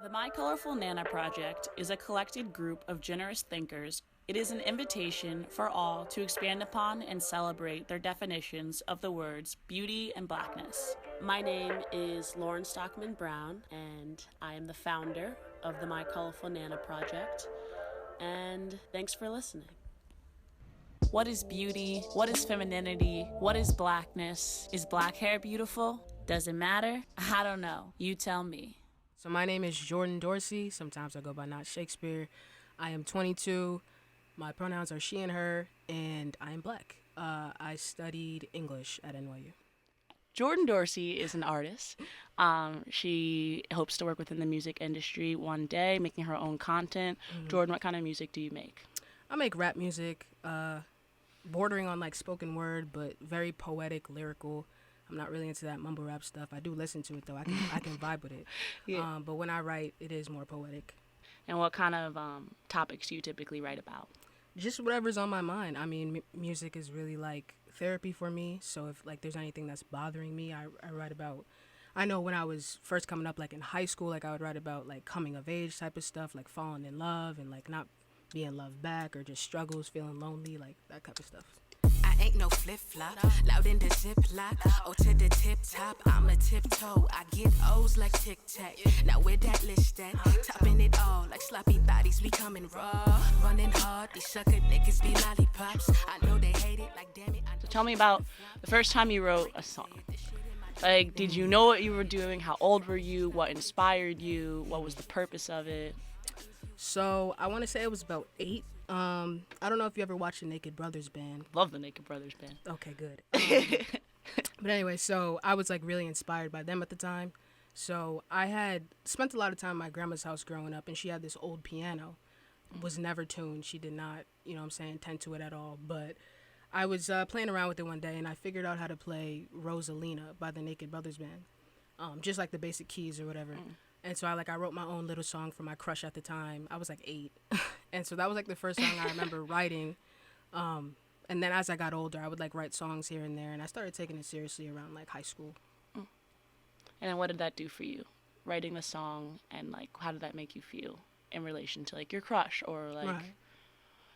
The My Colorful Nana Project is a collected group of generous thinkers. It is an invitation for all to expand upon and celebrate their definitions of the words beauty and blackness. My name is Lauren Stockmon Brown, and I am the founder of the My Colorful Nana Project. And thanks for listening. What is beauty? What is femininity? What is blackness? Is black hair beautiful? Does it matter? I don't know. You tell me. So my name is Jordan Dorsey. Sometimes I go by Not Shakespeare. I am 22. My pronouns are she and her, and I am black. I studied English at NYU. Jordan Dorsey is an artist. She hopes to work within the music industry one day, making her own content. Jordan, what kind of music do you make? I make rap music, bordering on like spoken word, but very poetic, lyrical. I'm not really into that mumble rap stuff. I do listen to it though. I can vibe with it. Yeah. But when I write, it is more poetic. And what kind of topics do you typically write about? Just whatever's on my mind. I mean, music is really like therapy for me. So if like there's anything that's bothering me, I write about. I know when I was first coming up, like in high school, like I would write about like coming of age type of stuff, like falling in love and like not being loved back, or just struggles, feeling lonely, like that type of stuff. I ain't no flip-flop, loud in the ziplock, oh to the tip top, I'm a tiptoe, I get O's like tic-tac, now where that list at, topping it all, like sloppy bodies, we coming raw, running hard, these sucker niggas be lollipops, I know they hate it, like damn it. So tell me about the first time you wrote a song. Like, did you know what you were doing? How old were you? What inspired you? What was the purpose of it? So I want to say it was about 8. I don't know if you ever watched the Naked Brothers band. Love the Naked Brothers band. Okay, good. But anyway, so I was like really inspired by them at the time. So I had spent a lot of time at my grandma's house growing up, and she had this old piano. It was never tuned. She did not, tend to it at all. But I was playing around with it one day, and I figured out how to play Rosalina by the Naked Brothers band, just like the basic keys or whatever. And so I wrote my own little song for my crush at the time. I was like 8. And so that was like the first song I remember writing. And then as I got older, I would like write songs here and there. And I started taking it seriously around like high school. And then what did that do for you? Writing the song, and like how did that make you feel in relation to like your crush, or like, right.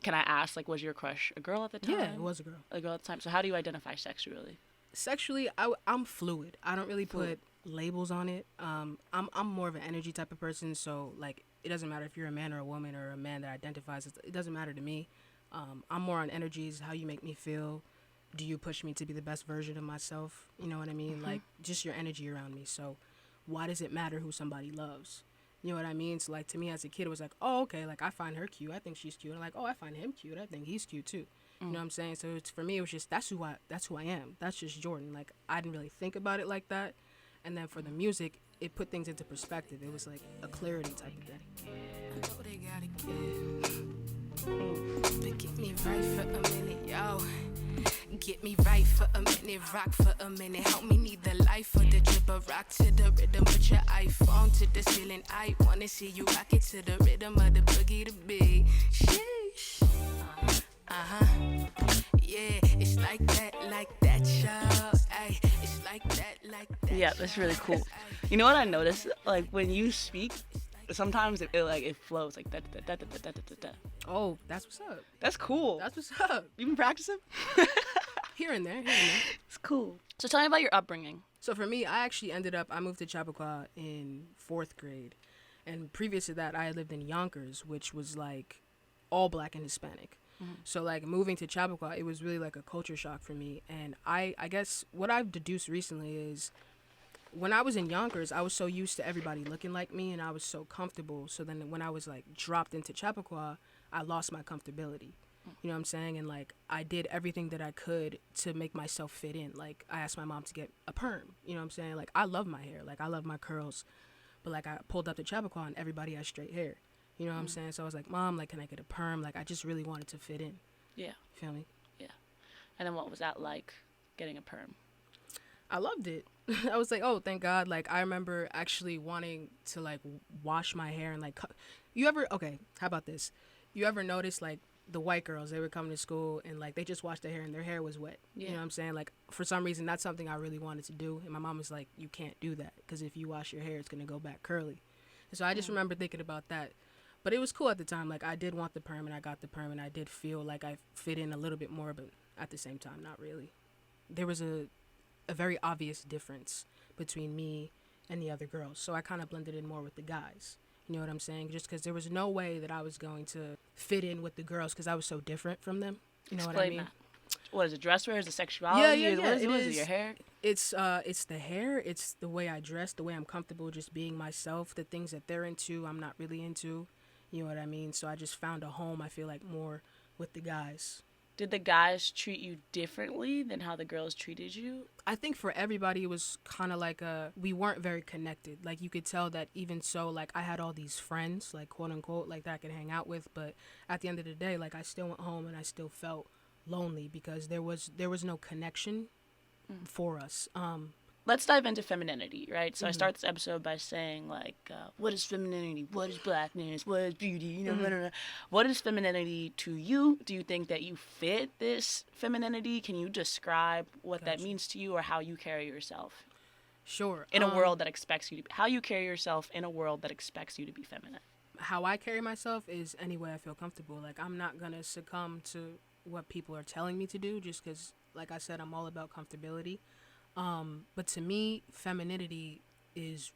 Can I ask, like, was your crush a girl at the time? Yeah, it was a girl. A girl at the time. So how do you identify sexually? Sexually, I'm fluid. I don't really put labels on it. I'm more of an energy type of person, so like it doesn't matter if you're a man or a woman or a man that identifies. It doesn't matter to me. I'm more on energies, how you make me feel. Do you push me to be the best version of myself? You know what I mean? Like just your energy around me. So why does it matter who somebody loves? You know what I mean? So like to me as a kid, it was like, oh, okay, like I find her cute, I think she's cute. And like, oh, I find him cute, I think he's cute too. You know what I'm saying? So for me, it was just that's who I am. That's just Jordan. Like I didn't really think about it like that. And then for the music, it put things into perspective. It was like a clarity type of thing. I know they gotta give. But get me right for a minute, yo. Get me right for a minute, rock for a minute. Help me need the life of the dribble, rock to the rhythm. Put your iPhone to the ceiling. I wanna see you rock it to the rhythm of the boogie to beat. Sheesh. Yeah, it's like that, y'all. Ay, it's like that. Yeah, that's really cool. You know what I noticed? Like when you speak, sometimes it flows like that. Oh, that's what's up. That's cool. That's what's up. You been practicing? Here and there. It's cool. So tell me about your upbringing. So for me, I moved to Chappaqua in 4th grade. And previous to that, I had lived in Yonkers, which was like all black and Hispanic. So like moving to Chappaqua, it was really like a culture shock for me. And I guess what I've deduced recently is when I was in Yonkers, I was so used to everybody looking like me and I was so comfortable. So then when I was like dropped into Chappaqua, I lost my comfortability. You know what I'm saying? And like I did everything that I could to make myself fit in. Like I asked my mom to get a perm. You know what I'm saying? Like I love my hair. Like I love my curls. But like I pulled up to Chappaqua and everybody has straight hair. You know what I'm saying? So I was like, Mom, like, can I get a perm? Like, I just really wanted to fit in. Yeah. Feel me? Yeah. And then what was that like, getting a perm? I loved it. I was like, oh, thank God. Like, I remember actually wanting to, like, wash my hair and, like, okay, how about this? You ever notice, like, the white girls, they would come to school and, like, they just washed their hair and their hair was wet. Yeah. You know what I'm saying? Like, for some reason, that's something I really wanted to do. And my mom was like, you can't do that because if you wash your hair, it's going to go back curly. And so I just remember thinking about that. But it was cool at the time. Like, I did want the perm, and I got the perm, and I did feel like I fit in a little bit more, but at the same time, not really. There was a very obvious difference between me and the other girls, so I kind of blended in more with the guys. You know what I'm saying? Just because there was no way that I was going to fit in with the girls because I was so different from them. You know what I mean? That. What is it, dress wear? Is it sexuality? Yeah. What is it, your hair? It's the hair. It's the way I dress, the way I'm comfortable just being myself. The things that they're into, I'm not really into. You know what I mean? So I just found a home, I feel like, more with the guys. Did the guys treat you differently than how the girls treated you? I think for everybody, it was kind of like we weren't very connected. Like, you could tell that even so, like, I had all these friends, like, quote unquote, like, that I could hang out with. But at the end of the day, like, I still went home and I still felt lonely because there was no connection for us. Let's dive into femininity, right? So I start this episode by saying, like, what is femininity? What is blackness? What is beauty? You know, blah, blah, blah. What is femininity to you? Do you think that you fit this femininity? Can you describe what that means to you or how you carry yourself? Sure. In a world that expects you to be, how you carry yourself in a world that expects you to be feminine. How I carry myself is any way I feel comfortable. Like, I'm not going to succumb to what people are telling me to do just because, like I said, I'm all about comfortability. But to me, femininity is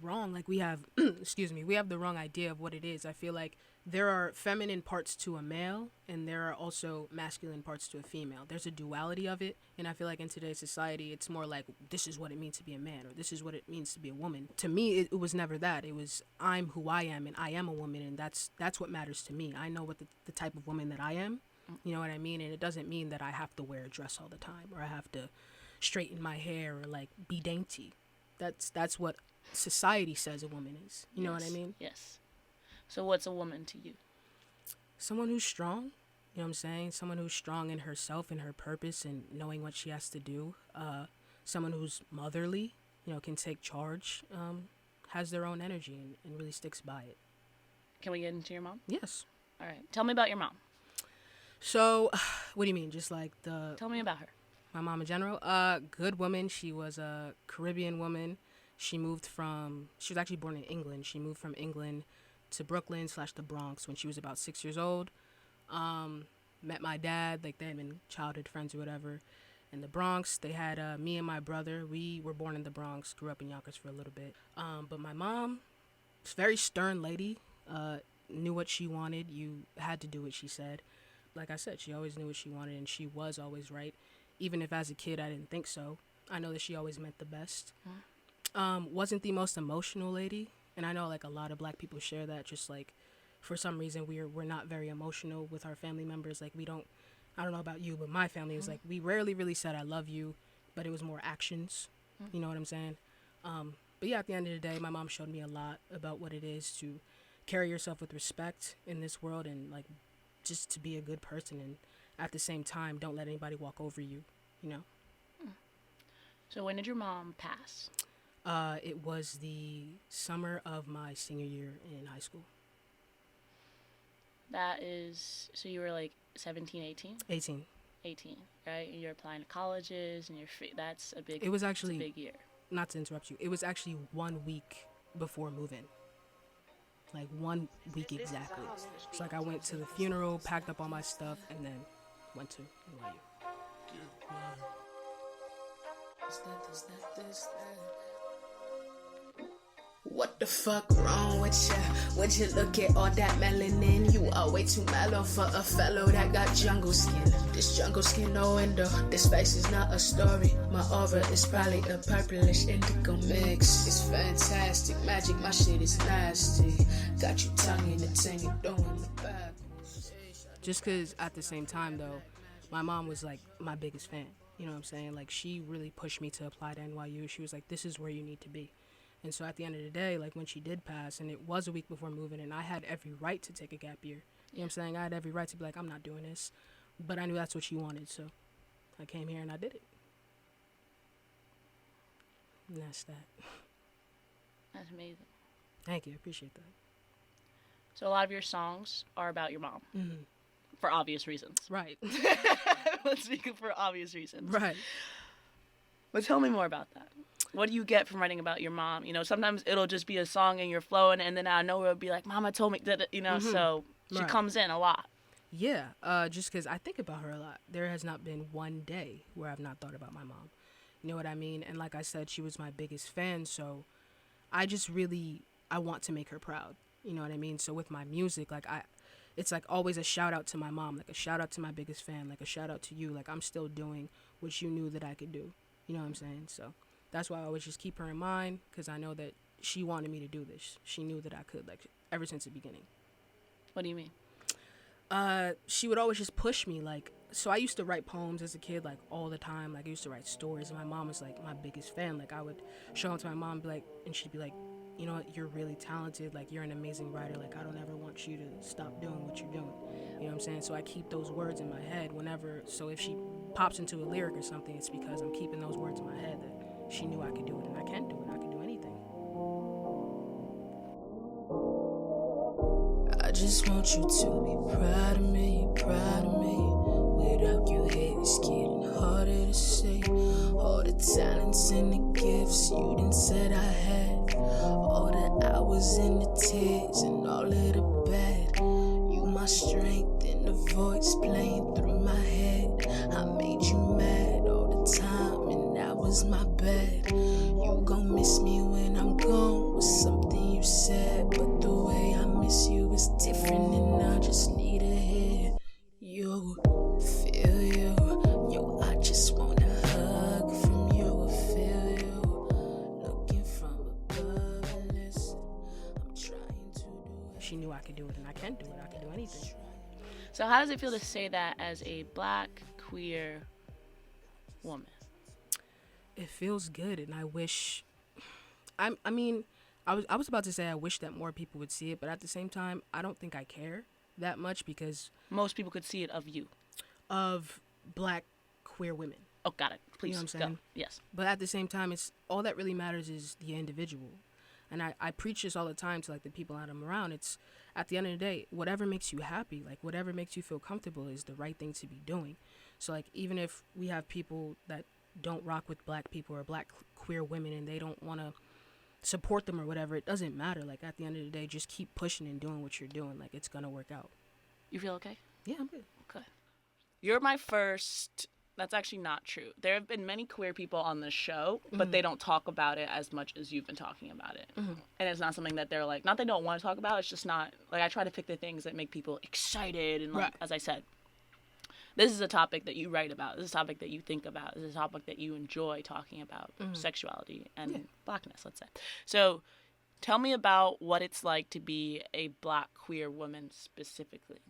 wrong. Like, we have, we have the wrong idea of what it is. I feel like there are feminine parts to a male and there are also masculine parts to a female. There's a duality of it. And I feel like in today's society, it's more like, this is what it means to be a man or this is what it means to be a woman. To me, it was never that. It was, I'm who I am and I am a woman. And that's what matters to me. I know what the type of woman that I am. You know what I mean? And it doesn't mean that I have to wear a dress all the time or I have to straighten my hair or like be dainty. That's what society says a woman is. You know what I mean? Yes. So what's a woman to you? Someone who's strong. You know what I'm saying? Someone who's strong in herself and her purpose and knowing what she has to do. Someone who's motherly, you know, can take charge, has their own energy and really sticks by it. Can we get into your mom? Yes. All right. Tell me about your mom. So, what do you mean? Just like Tell me about her. My mom in general? Good woman. She was a Caribbean woman. She was actually born in England. She moved from England to Brooklyn / the Bronx when she was about 6 years old. Met my dad, like they had been childhood friends or whatever. In the Bronx, they had me and my brother. We were born in the Bronx, grew up in Yonkers for a little bit. But my mom, was a very stern lady, knew what she wanted. You had to do what she said. Like I said, she always knew what she wanted and she was always right. Even if as a kid I didn't think so. I know that she always meant the best. Wasn't the most emotional lady. And I know like a lot of black people share that. Just like for some reason we're not very emotional with our family members. Like I don't know about you, but my family was like, we rarely really said I love you, but it was more actions. You know what I'm saying? But yeah, at the end of the day, my mom showed me a lot about what it is to carry yourself with respect in this world and like just to be a good person and at the same time don't let anybody walk over you, you know. So when did your mom pass? It was the summer of my senior year in high school. That is, so you were like 17, 18? 18, right? And you're applying to colleges and that's a big, it was actually, it's a big year. Not to interrupt you, it was actually 1 week before moving. Like 1 week exactly. It's like I went to the funeral, packed up all my stuff, and then went to NYU. What the fuck wrong with ya? Would you look at all that melanin? You are way too mellow for a fellow that got jungle skin. This jungle skin no window. This face is not a story. My aura is probably a purplish indigo mix. It's fantastic magic. My shit is nasty. Got you tongue in the thing you doing the back. Just because at the same time though, my mom was like my biggest fan. You know what I'm saying? Like she really pushed me to apply to NYU. She was like, this is where you need to be. And so at the end of the day, like when she did pass, and it was a week before moving, and I had every right to take a gap year. You know what I'm saying? I had every right to be like, I'm not doing this. But I knew that's what she wanted, so I came here and I did it. And that's that. That's amazing. Thank you. I appreciate that. So a lot of your songs are about your mom. Mm-hmm. For obvious reasons. Right. Let's speak for obvious reasons. Right. But tell me more about that. What do you get from writing about your mom? You know, sometimes it'll just be a song and you're flowing, and then out of nowhere it'll be like, Mama told me that, you know, so she comes in a lot. Yeah, just because I think about her a lot. There has not been one day where I've not thought about my mom. You know what I mean? And like I said, she was my biggest fan, so I just really, I want to make her proud. You know what I mean? So with my music, like it's like always a shout out to my mom, like a shout out to my biggest fan, like a shout out to you. Like I'm still doing what you knew that I could do. You know what I'm saying? So that's why I always just keep her in mind, because I know that she wanted me to do this. She knew that I could, like ever since the beginning. What do you mean? She would always just push me, like, so I used to write poems as a kid, like, all the time. Like, I used to write stories, and my mom was, like, my biggest fan. Like, I would show them to my mom, and she'd be like, you know what, you're really talented. Like, you're an amazing writer. Like, I don't ever want you to stop doing what you're doing. You know what I'm saying? So I keep those words in my head whenever, so if she pops into a lyric or something, it's because I'm keeping those words in my head that she knew I could do it, and I can do it. I can do anything. I just want you to be proud of me, proud of me. Without you here, it's getting harder to say. All the talents and the gifts you done said I had. All the hours and the tears and all of the bad. You my strength and the voice playing through my head. I made you mad all the time and that was my bad. You gon' miss me when I'm gone was something you said. But the way I miss you is different and I just need to hear you, feel you. Yo, I just want a hug from you, feel you. Looking from above and listen, I'm trying to do it. She knew I could do it, and I can do it. I can do anything. So how does it feel to say that as a black, queer woman? It feels good, and I wish, I was about to say I wish that more people would see it, but at the same time, I don't think I care that much, because Most people could see it of you. of black queer women. Oh, got it. Please, You know what I'm go. saying? Yes. But at the same time, it's all that really matters is the individual. And I preach this all the time to, like, the people that I'm around. It's, at the end of the day, whatever makes you happy, like, whatever makes you feel comfortable is the right thing to be doing. So, like, even if we have people that don't rock with black people or black queer women and they don't want to support them or whatever, it doesn't matter. Like, at the end of the day, just keep pushing and doing what you're doing. Like, it's going to work out. You feel okay? Yeah, I'm good. Okay. You're my first. That's actually not true. There have been many queer people on the show, but they don't talk about it as much as you've been talking about it. And it's not something that they're like, not they don't want to talk about, it's just not, like, I try to pick the things that make people excited. And, like, Right. as I said, this is a topic that you write about. This is a topic that you think about. This is a topic that you enjoy talking about, sexuality and blackness, let's say. So tell me about what it's like to be a black queer woman specifically.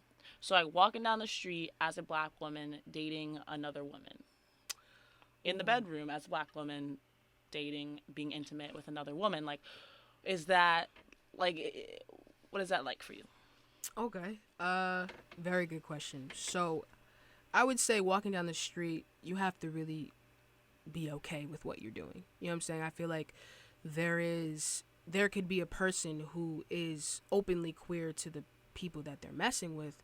So, like, walking down the street as a black woman dating another woman. In the bedroom as a black woman dating, being intimate with another woman. Like, is that, like, what is that like for you? Okay. Very good question. So, I would say walking down the street, you have to really be okay with what you're doing. You know what I'm saying? I feel like there could be a person who is openly queer to the people that they're messing with,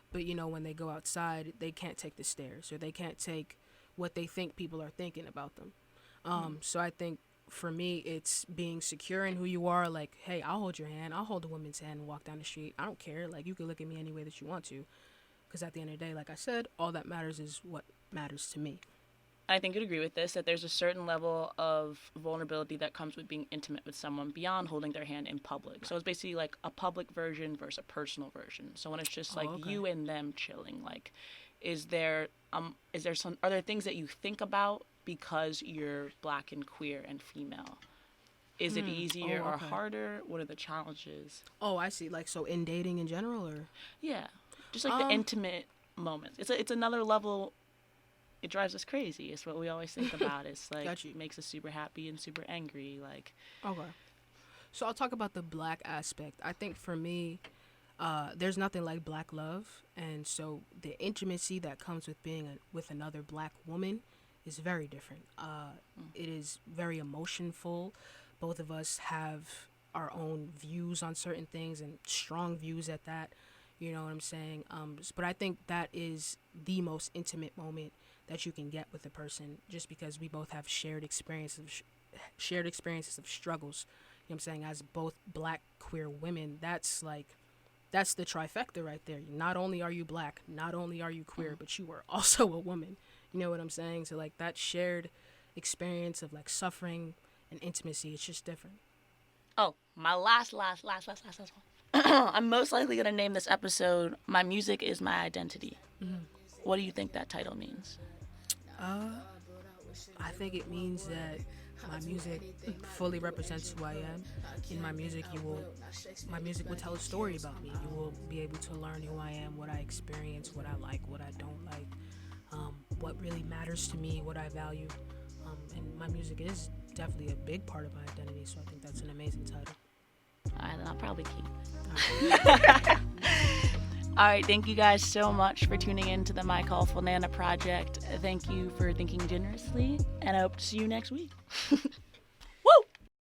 but, you know, when they go outside, they can't take the stares, or they can't take what they think people are thinking about them. So I think for me, it's being secure in who you are. Like, hey, I'll hold your hand. I'll hold a woman's hand and walk down the street. I don't care. Like, you can look at me any way that you want to. Because at the end of the day, like I said, all that matters is what matters to me. I think you'd agree with this, that there's a certain level of vulnerability that comes with being intimate with someone beyond holding their hand in public. So it's basically like a public version versus a personal version. So when it's just like you and them chilling, like, are there things that you think about because you're black and queer and female? Is it easier or harder? What are the challenges? Oh, I see. Like, so in dating in general, or? Yeah. Just like the intimate moments. It's another level. It drives us crazy. It's what we always think about. It's like, it makes us super happy and super angry. Like, okay. So I'll talk about the black aspect. I think for me, there's nothing like black love. And so the intimacy that comes with being with another black woman is very different. It is very emotionful. Both of us have our own views on certain things, and strong views at that. You know what I'm saying? But I think that is the most intimate moment that you can get with a person, just because we both have shared experiences shared experiences of struggles. You know what I'm saying? As both black queer women, that's the trifecta right there. Not only are you black, not only are you queer, but you are also a woman. You know what I'm saying? So like that shared experience of like suffering and intimacy, it's just different. Oh, my last one. I'm most likely going to name this episode "My Music is My Identity." What do you think that title means? I think it means that my music fully represents who I am. In my music, my music will tell a story about me. You will be able to learn who I am, what I experience, what I like, what I don't like, what really matters to me, what I value. And my music is definitely a big part of my identity, so I think that's an amazing title. All right, then I'll probably keep. All right, thank you guys so much for tuning in to the My Colorful Nana Project. Thank you for thinking generously, and I hope to see you next week.